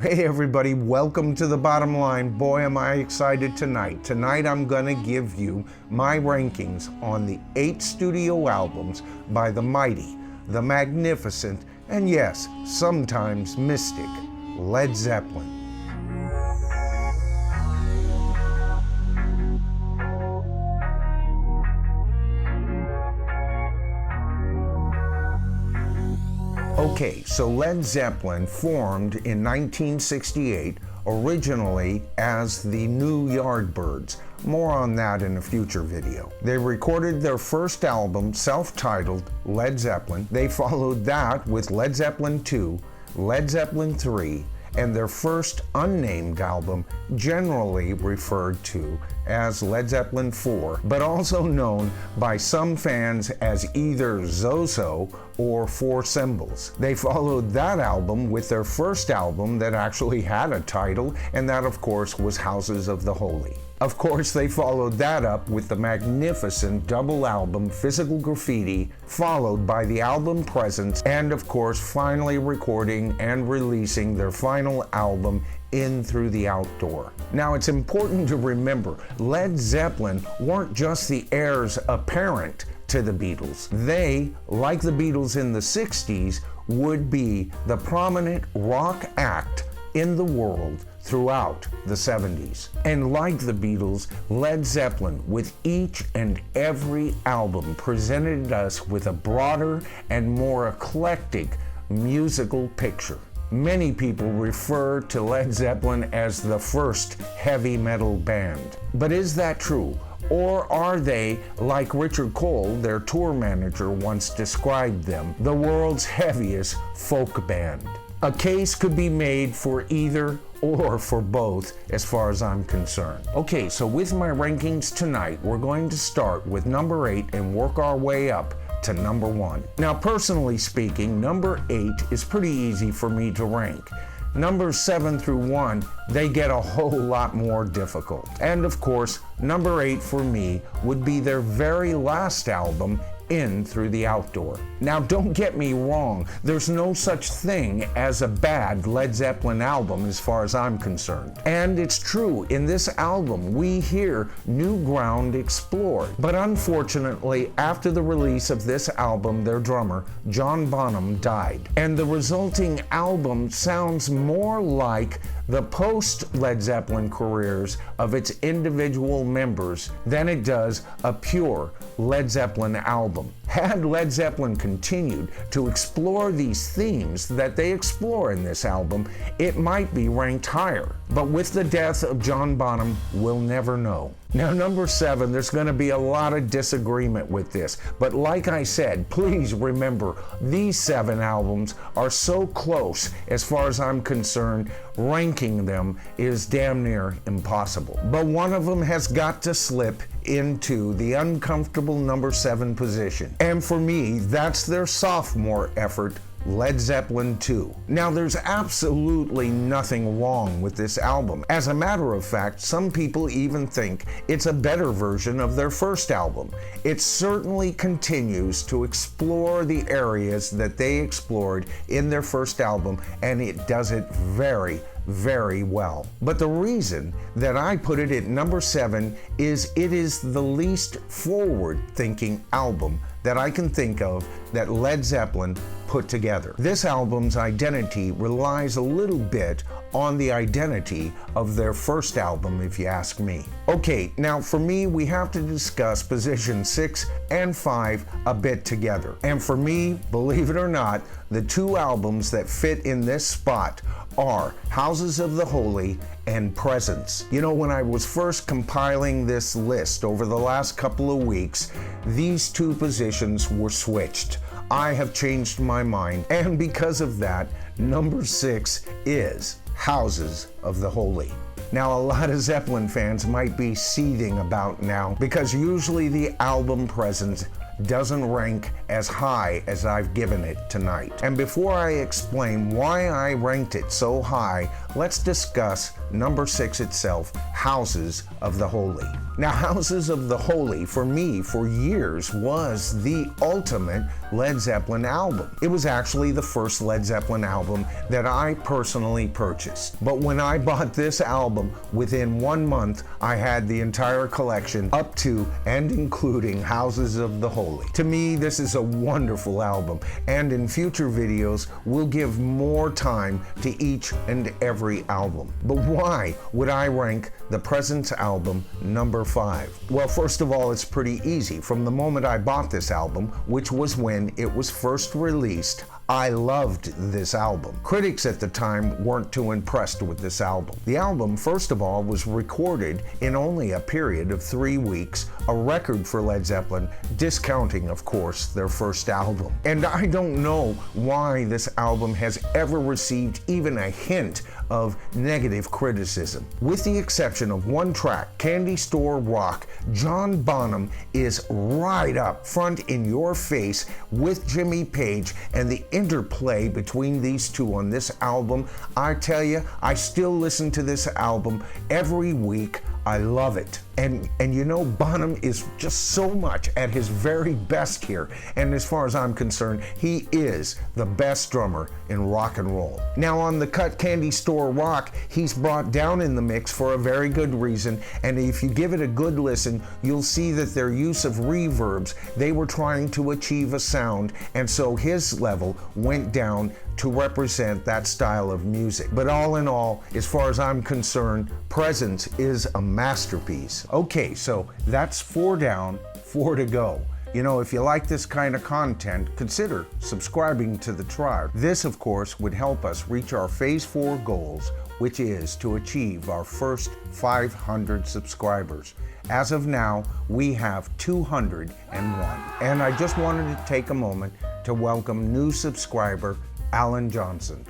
Hey everybody, welcome to The Bottom Line. Boy, am I excited tonight. Tonight I'm gonna give you my rankings on the 8 studio albums by the mighty, the magnificent, and yes, sometimes mystic, Led Zeppelin. Okay, so Led Zeppelin formed in 1968, originally as the New Yardbirds. More on that in a future video. They recorded their first album, self-titled Led Zeppelin. They followed that with Led Zeppelin II, Led Zeppelin III, and their first unnamed album, generally referred to as Led Zeppelin IV, but also known by some fans as either Zoso or Four Symbals. They followed that album with their first album that actually had a title, and that of course was Houses of the Holy. Of course, they followed that up with the magnificent double album Physical Graffiti, followed by the album Prssence, and of course finally recording and releasing their final album In Through the Outdoor. Now it's important to remember, Led Zeppelin weren't just the heirs apparent to the Beatles. They, like the Beatles in the 60s, would be the prominent rock act in the world throughout the 70s. And like the Beatles, Led Zeppelin, with each and every album, presented us with a broader and more eclectic musical picture. Many people refer to Led Zeppelin as the first heavy metal band. But is that true? Or are they, like Richard Cole, their tour manager, once described them, the world's heaviest folk band? A case could be made for either or for both as far as I'm concerned. Okay, so with my rankings tonight, we're going to start with number 8 and work our way up to number 1. Now, personally speaking, number 8 is pretty easy for me to rank. Numbers 7 through 1, they get a whole lot more difficult. And of course, number 8 for me would be their very last album, In Through the Outdoor. Now don't get me wrong, there's no such thing as a bad Led Zeppelin album as far as I'm concerned. And it's true, in this album we hear new ground explored. But unfortunately, after the release of this album, their drummer, John Bonham, died. And the resulting album sounds more like the post-Led Zeppelin careers of its individual members than it does a pure Led Zeppelin album. Had Led Zeppelin continued to explore these themes that they explore in this album, it might be ranked higher. But with the death of John Bonham, we'll never know. Now, number 7, there's going to be a lot of disagreement with this, but like I said, please remember, these 7 albums are so close as far as I'm concerned, ranking them is damn near impossible. But one of them has got to slip into the uncomfortable number 7 position. And for me, that's their sophomore effort, Led Zeppelin II. Now, there's absolutely nothing wrong with this album. As a matter of fact, some people even think it's a better version of their first album. It certainly continues to explore the areas that they explored in their first album, and it does it very well. But the reason that I put it at number 7 is it is the least forward-thinking album that I can think of that Led Zeppelin put together. This album's identity relies a little bit on the identity of their first album, if you ask me. Okay, now for me, we have to discuss position 6 and 5 a bit together. And for me, believe it or not, the 2 albums that fit in this spot are Houses of the Holy and Prssence. You know, when I was first compiling this list over the last couple of weeks, these 2 positions were switched. I have changed my mind, and because of that, number 6 is Houses of the Holy. Now, a lot of Zeppelin fans might be seething about now because usually the album Prssence doesn't rank as high as I've given it tonight. And before I explain why I ranked it so high, let's discuss number 6 itself, Houses of the Holy. Now, Houses of the Holy, for me, for years, was the ultimate Led Zeppelin album. It was actually the first Led Zeppelin album that I personally purchased. But when I bought this album, within 1 month, I had the entire collection up to and including Houses of the Holy. To me, this is a wonderful album, and in future videos, we'll give more time to each and every album. But why would I rank the Prssence album number 5? Well, first of all, it's pretty easy. From the moment I bought this album, which was when it was first released, I loved this album. Critics at the time weren't too impressed with this album. The album, first of all, was recorded in only a period of 3 weeks, a record for Led Zeppelin, discounting, of course, their first album. And I don't know why this album has ever received even a hint of negative criticism. With the exception of one track, Candy Store Rock, John Bonham is right up front in your face with Jimmy Page, and the interplay between these two on this album, I tell you, I still listen to this album every week. I love it. And you know, Bonham is just so much at his very best here. And as far as I'm concerned, he is the best drummer in rock and roll. Now on the cut Candy Store Rock, he's brought down in the mix for a very good reason. And if you give it a good listen, you'll see that their use of reverbs, they were trying to achieve a sound. And so his level went down to represent that style of music. But all in all, as far as I'm concerned, Prssence is a masterpiece. Okay, so that's 4 down, 4 to go. You know, if you like this kind of content, consider subscribing to the tribe. This, of course, would help us reach our Phase 4 goals, which is to achieve our first 500 subscribers. As of now, we have 201. And I just wanted to take a moment to welcome new subscriber, Alan Johnson.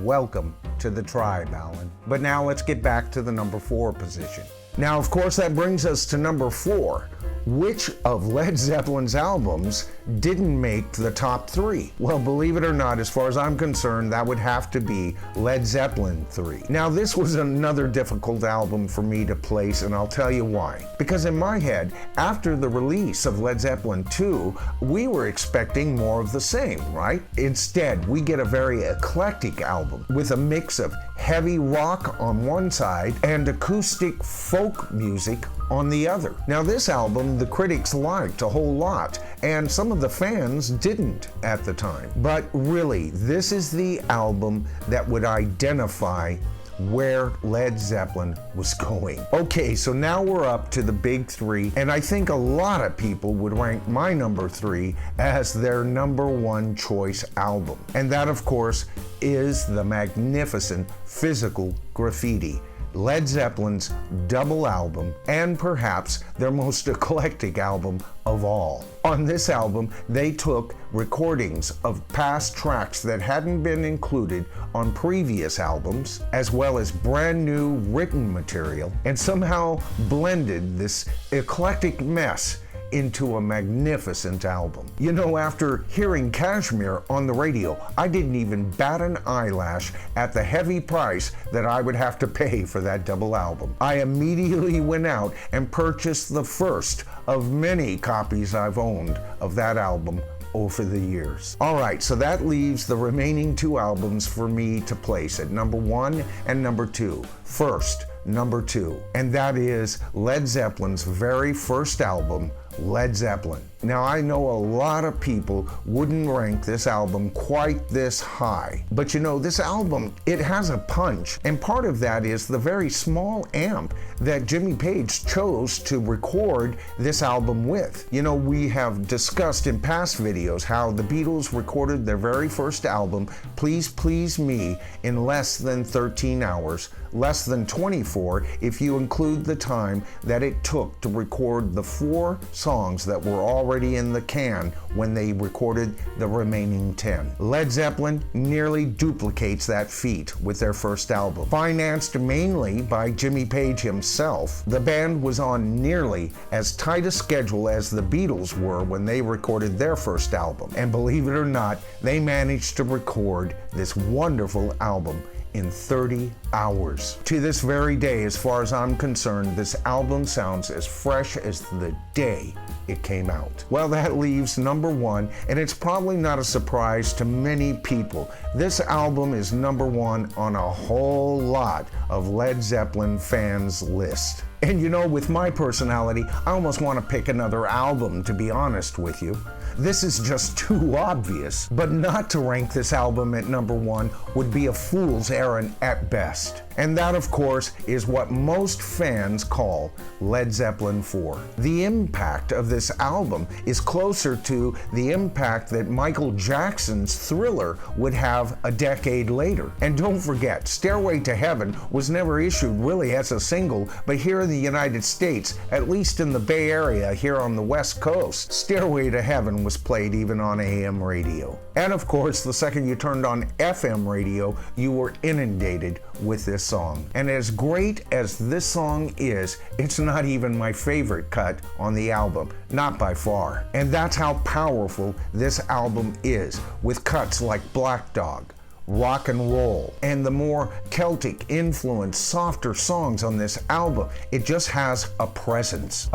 Welcome to the tribe, Alan. But now let's get back to the number 4 position. Now, of course, that brings us to number 4. Which of Led Zeppelin's albums didn't make the top 3? Well, believe it or not, as far as I'm concerned, that would have to be Led Zeppelin III. Now, this was another difficult album for me to place, and I'll tell you why. Because in my head, after the release of Led Zeppelin II, we were expecting more of the same, right? Instead, we get a very eclectic album with a mix of heavy rock on one side and acoustic folk music on the other. Now, this album, the critics liked a whole lot, and some of the fans didn't at the time. But really, this is the album that would identify where Led Zeppelin was going. Okay, so now we're up to the big 3, and I think a lot of people would rank my number 3 as their number 1 choice album. And that, of course, is the magnificent Physical Graffiti, Led Zeppelin's double album, and perhaps their most eclectic album of all. On this album, they took recordings of past tracks that hadn't been included on previous albums, as well as brand new written material, and somehow blended this eclectic mess into a magnificent album. You know, after hearing Kashmir on the radio, I didn't even bat an eyelash at the heavy price that I would have to pay for that double album. I immediately went out and purchased the first of many copies I've owned of that album over the years. All right, so that leaves the remaining 2 albums for me to place at number 1 and number 2. First, number 2, and that is Led Zeppelin's very first album, Led Zeppelin. Now, I know a lot of people wouldn't rank this album quite this high, but you know, this album, it has a punch, and part of that is the very small amp that Jimmy Page chose to record this album with. You know, we have discussed in past videos how the Beatles recorded their very first album, Please Please Me, in less than 13 hours, less than 24 if you include the time that it took to record the 4 songs that were already in the can when they recorded the remaining 10. Led Zeppelin nearly duplicates that feat with their first album. Financed mainly by Jimmy Page himself, the band was on nearly as tight a schedule as the Beatles were when they recorded their first album. And believe it or not, they managed to record this wonderful album in 30 hours. To this very day, as far as I'm concerned, this album sounds as fresh as the day it came out. Well, that leaves number one, and it's probably not a surprise to many people. This album is number one on a whole lot of Led Zeppelin fans' list. And you know, with my personality, I almost want to pick another album, to be honest with you. This is just too obvious. But not to rank this album at number one would be a fool's errand at best. And that, of course, is what most fans call Led Zeppelin IV. The impact of this album is closer to the impact that Michael Jackson's Thriller would have a decade later. And don't forget, Stairway to Heaven was never issued really as a single, but here in the United States, at least in the Bay Area here on the West Coast, Stairway to Heaven was played even on AM radio. And of course, the second you turned on FM radio, you were inundated with this song. And as great as this song is, it's not even my favorite cut on the album, not by far. And that's how powerful this album is, with cuts like Black Dog, Rock and Roll, and the more Celtic influenced, softer songs on this album. It just has a presence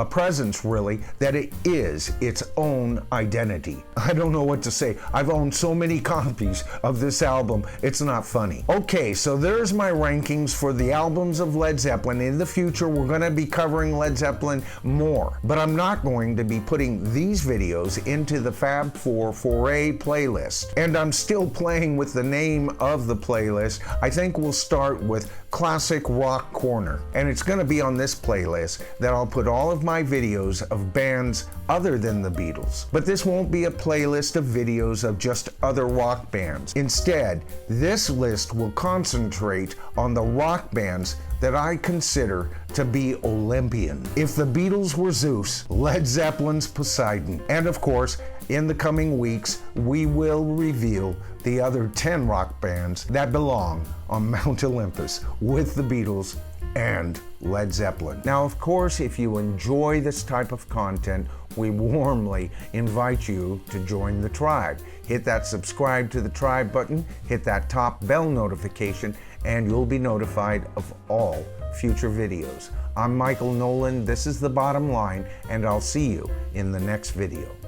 really, that it is its own identity. I don't know what to say. I've owned so many copies of this album, it's not funny. Okay, so there's my rankings for the albums of Led Zeppelin. In the future, we're going to be covering Led Zeppelin more, but I'm not going to be putting these videos into the Fab 4 Foray playlist. And I'm still playing with the name of the playlist. I think we'll start with Classic Rock Corner, and it's going to be on this playlist that I'll put all of my videos of bands other than the Beatles. But this won't be a playlist of videos of just other rock bands. Instead, this list will concentrate on the rock bands that I consider to be Olympian. If the Beatles were Zeus, Led Zeppelin's Poseidon. And of course, in the coming weeks, we will reveal the other 10 rock bands that belong on Mount Olympus with the Beatles and Led Zeppelin. Now, of course, if you enjoy this type of content, we warmly invite you to join the tribe. Hit that subscribe to the tribe button, hit that top bell notification, and you'll be notified of all future videos. I'm Michael Noland, this is The Bottom Line, and I'll see you in the next video.